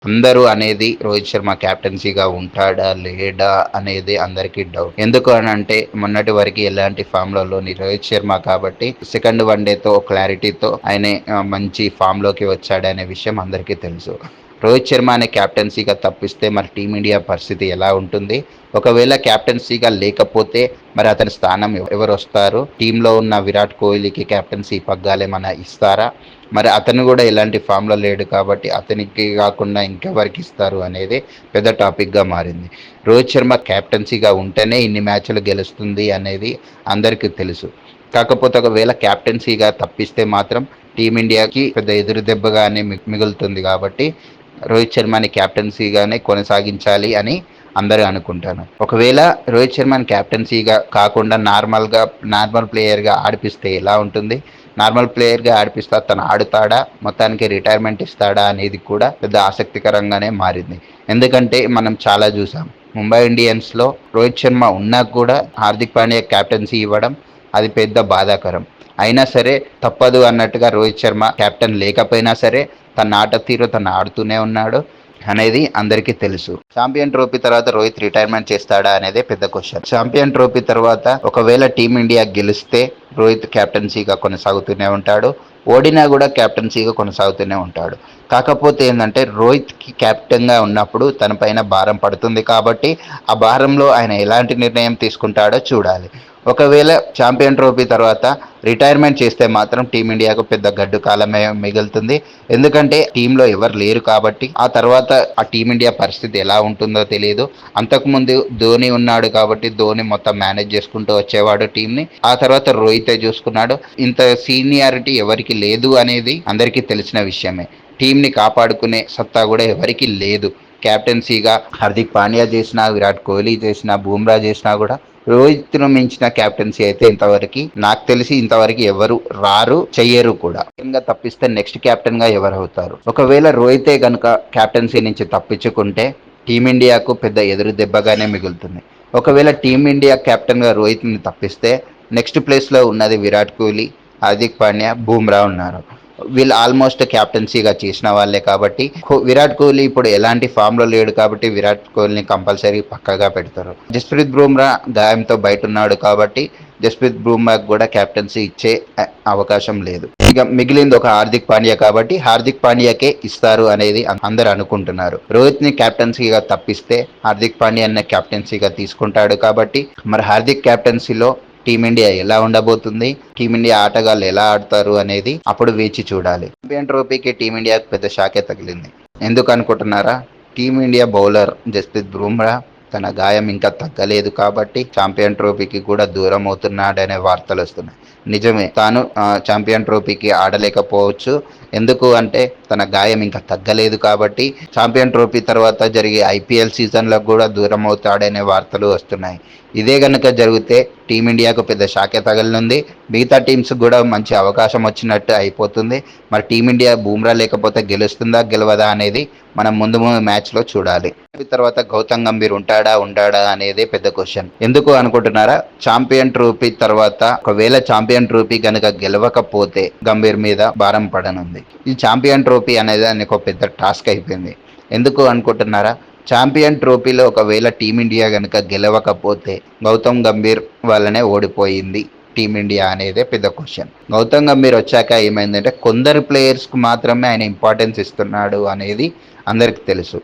అందరూ అనేది రోహిత్ శర్మ కెప్టెన్సీగా ఉంటాడా లేడా అనేది అందరికీ డౌట్. ఎందుకు అని అంటే మొన్నటి వరకు ఎలాంటి ఫామ్ లో లేని రోహిత్ శర్మ కాబట్టి సెకండ్ వన్డేతో క్లారిటీతో ఆయన మంచి ఫామ్ లోకి వచ్చాడనే విషయం అందరికీ తెలుసు. రోహిత్ శర్మ అనే కెప్టెన్సీగా తప్పిస్తే మరి టీమిండియా పరిస్థితి ఎలా ఉంటుంది? ఒకవేళ కెప్టెన్సీగా లేకపోతే మరి అతని స్థానం ఎవరు వస్తారు? టీంలో ఉన్న విరాట్ కోహ్లీకి కెప్టెన్సీ పగ్గాలు ఏమైనా ఇస్తారా? మరి అతను కూడా ఎలాంటి ఫామ్లో లేడు కాబట్టి అతనికి కాకుండా ఇంకెవరికి ఇస్తారు అనేది పెద్ద టాపిక్గా మారింది. రోహిత్ శర్మ కెప్టెన్సీగా ఉంటేనే ఇన్ని మ్యాచ్లు గెలుస్తుంది అనేది అందరికీ తెలుసు. కాకపోతే ఒకవేళ కెప్టెన్సీగా తప్పిస్తే మాత్రం టీమిండియాకి పెద్ద ఎదురు దెబ్బగానే మిగులుతుంది. కాబట్టి రోహిత్ శర్మని కెప్టెన్సీగానే కొనసాగించాలి అని అందరూ అనుకుంటాను. ఒకవేళ రోహిత్ శర్మని కెప్టెన్సీగా కాకుండా నార్మల్ ప్లేయర్గా ఆడిపిస్తే ఎలా ఉంటుంది? నార్మల్ ప్లేయర్గా ఆడిపిస్తా తను ఆడుతాడా, మొత్తానికి రిటైర్మెంట్ ఇస్తాడా అనేది కూడా పెద్ద ఆసక్తికరంగానే మారింది. ఎందుకంటే మనం చాలా చూసాం, ముంబై ఇండియన్స్లో రోహిత్ శర్మ ఉన్నా కూడా హార్దిక్ పాండ్యా కెప్టెన్సీ ఇవ్వడం అది పెద్ద బాధాకరం. అయినా సరే తప్పదు అన్నట్టుగా రోహిత్ శర్మ కెప్టెన్ లేకపోయినా సరే తన ఆట తీరు తను ఆడుతూనే ఉన్నాడు అనేది అందరికీ తెలుసు. ఛాంపియన్ ట్రోఫీ తర్వాత రోహిత్ రిటైర్మెంట్ చేస్తాడా అనేది పెద్ద క్వశ్చన్. ఛాంపియన్ ట్రోఫీ తర్వాత ఒకవేళ టీమిండియా గెలిస్తే రోహిత్ కెప్టెన్సీగా కొనసాగుతూనే ఉంటాడు, ఓడినా కూడా కెప్టెన్సీగా కొనసాగుతూనే ఉంటాడు. కాకపోతే ఏంటంటే రోహిత్కి కెప్టెన్గా ఉన్నప్పుడు తన పైన భారం పడుతుంది కాబట్టి ఆ భారంలో ఆయన ఎలాంటి నిర్ణయం తీసుకుంటాడో చూడాలి. ఒకవేళ ఛాంపియన్ ట్రోఫీ తర్వాత రిటైర్మెంట్ చేస్తే మాత్రం టీమిండియాకు పెద్ద గడ్డు కాలమే మిగులుతుంది. ఎందుకంటే టీంలో ఎవరు లేరు కాబట్టి ఆ తర్వాత ఆ టీమిండియా పరిస్థితి ఎలా ఉంటుందో తెలియదు. అంతకుముందు ధోని ఉన్నాడు కాబట్టి ధోని మొత్తం మేనేజ్ చేసుకుంటూ వచ్చేవాడు టీంని. ఆ తర్వాత రోహితే చూసుకున్నాడు. ఇంత సీనియారిటీ ఎవరికి లేదు అనేది అందరికీ తెలిసిన విషయమే. టీంని కాపాడుకునే సత్తా కూడా ఎవరికి లేదు. కెప్టెన్సీగా హార్దిక్ పాండ్యా చేసినా, విరాట్ కోహ్లీ చేసినా, బూమ్రా చేసినా కూడా రోహిత్ను మించిన కెప్టెన్సీ అయితే నాకు తెలిసి ఇంతవరకు ఎవరు రారు, చెయ్యరు కూడా. ఇంకా తప్పిస్తే నెక్స్ట్ కెప్టెన్ గా ఎవరు అవుతారు? ఒకవేళ రోహితే గనుక కెప్టెన్సీ నుంచి తప్పించుకుంటే టీమిండియాకు పెద్ద ఎదురు దెబ్బగానే మిగులుతుంది. ఒకవేళ టీమిండియా కెప్టెన్ గా రోహిత్ని తప్పిస్తే నెక్స్ట్ ప్లేస్ లో ఉన్నది విరాట్ కోహ్లీ, హార్దిక్ పాండ్యా, బూమ్రా ఉన్నారు. వీళ్ళు ఆల్మోస్ట్ కెప్టెన్సీగా చేసిన వాళ్ళే కాబట్టి విరాట్ కోహ్లీ ఇప్పుడు ఎలాంటి ఫామ్లో లేడు కాబట్టి విరాట్ కోహ్లీని కంపల్సరీ పక్కగా పెడతారు. జస్ప్రీత్ బుమ్రా గాయంతో బయట ఉన్నాడు కాబట్టి జస్ప్రీత్ బుమ్రాకు కూడా కెప్టెన్సీ ఇచ్చే అవకాశం లేదు. ఇక మిగిలింది ఒక హార్దిక్ పాండ్యా కాబట్టి హార్దిక్ పాండ్యాకే ఇస్తారు అనేది అందరు అనుకుంటున్నారు. రోహిత్ ని కెప్టెన్సీగా తప్పిస్తే హార్దిక్ పాండ్యాని కెప్టెన్సీగా తీసుకుంటాడు కాబట్టి మరి హార్దిక్ కెప్టెన్సీలో టీమిండియా ఎలా ఉండబోతుంది, టీమిండియా ఆటగాళ్ళు ఎలా ఆడతారు అనేది అప్పుడు వేచి చూడాలి. ఛాంపియన్ ట్రోఫీకి టీమిండియాకు పెద్ద షాకే తగిలింది. ఎందుకు అనుకుంటున్నారా? టీమిండియా బౌలర్ జస్ప్రీత్ బుమ్రా తన గాయం ఇంకా తగ్గలేదు కాబట్టి ఛాంపియన్ ట్రోఫీకి కూడా దూరం అవుతున్నాడనే వార్తలు వస్తున్నాయి. నిజమే, తాను ఛాంపియన్ ట్రోఫీకి ఆడలేకపోవచ్చు. ఎందుకు అంటే తన గాయం ఇంకా తగ్గలేదు కాబట్టి ఛాంపియన్ ట్రోఫీ తర్వాత జరిగే ఐపీఎల్ సీజన్లో కూడా దూరం అవుతాడనే వార్తలు వస్తున్నాయి. ఇదే కనుక జరిగితే టీమిండియాకు పెద్ద షాకే తగలనుంది. మిగతా టీమ్స్ కూడా మంచి అవకాశం వచ్చినట్టు అయిపోతుంది. మరి టీమిండియా బూమ్రా లేకపోతే గెలుస్తుందా గెలవదా అనేది మనం ముందు మ్యాచ్లో చూడాలి. తర్వాత గౌతమ్ గంభీర్ ఉంటాడా అనేది పెద్ద క్వశ్చన్. ఎందుకు అనుకుంటున్నారా? ఛాంపియన్ ట్రోఫీ తర్వాత ఒకవేళ ఛాంపియన్ ట్రోఫీ కనుక గెలవకపోతే గంభీర్ మీద భారం పడనుంది. ఈ ఛాంపియన్ ట్రోఫీ అనేది ఒక పెద్ద టాస్క్ అయిపోయింది. ఎందుకు అనుకుంటున్నారా? ఛాంపియన్ ట్రోఫీలో ఒకవేళ టీమిండియా కనుక గెలవకపోతే గౌతమ్ గంభీర్ వల్లనే ఓడిపోయింది టీమిండియా అనేదే పెద్ద క్వశ్చన్. గౌతమ్ గంభీర్ వచ్చాక ఏమైందంటే కొందరు ప్లేయర్స్కు మాత్రమే ఆయన ఇంపార్టెన్స్ ఇస్తున్నాడు అనేది అందరికి తెలుసు.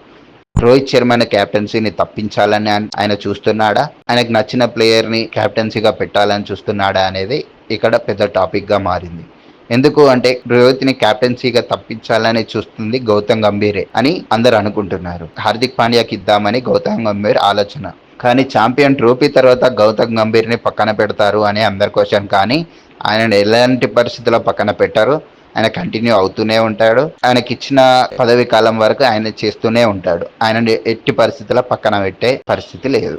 రోహిత్ శర్మని కెప్టెన్సీని తప్పించాలని ఆయన చూస్తున్నాడా, ఆయనకు నచ్చిన ప్లేయర్ని కెప్టెన్సీగా పెట్టాలని చూస్తున్నాడా అనేది ఇక్కడ పెద్ద టాపిక్గా మారింది. ఎందుకు అంటే రోహిత్ని కెప్టెన్సీగా తప్పించాలని చూస్తుంది గౌతమ్ గంభీరే అని అందరు అనుకుంటున్నారు. హార్దిక్ పాండ్యాకి ఇద్దామని గౌతమ్ గంభీర్ ఆలోచన. కానీ ఛాంపియన్ ట్రోఫీ తర్వాత గౌతమ్ గంభీర్ని పక్కన పెడతారు అని అందరి క్వశ్చన్. కానీ ఆయన ఎలాంటి పరిస్థితుల్లో పక్కన పెట్టారు. ఆయన కంటిన్యూ అవుతూనే ఉంటాడు. ఆయనకి ఇచ్చిన పదవి కాలం వరకు ఆయన చేస్తూనే ఉంటాడు. ఆయన ఎట్టి పరిస్థితుల్లో పక్కన పెట్టే పరిస్థితి లేదు.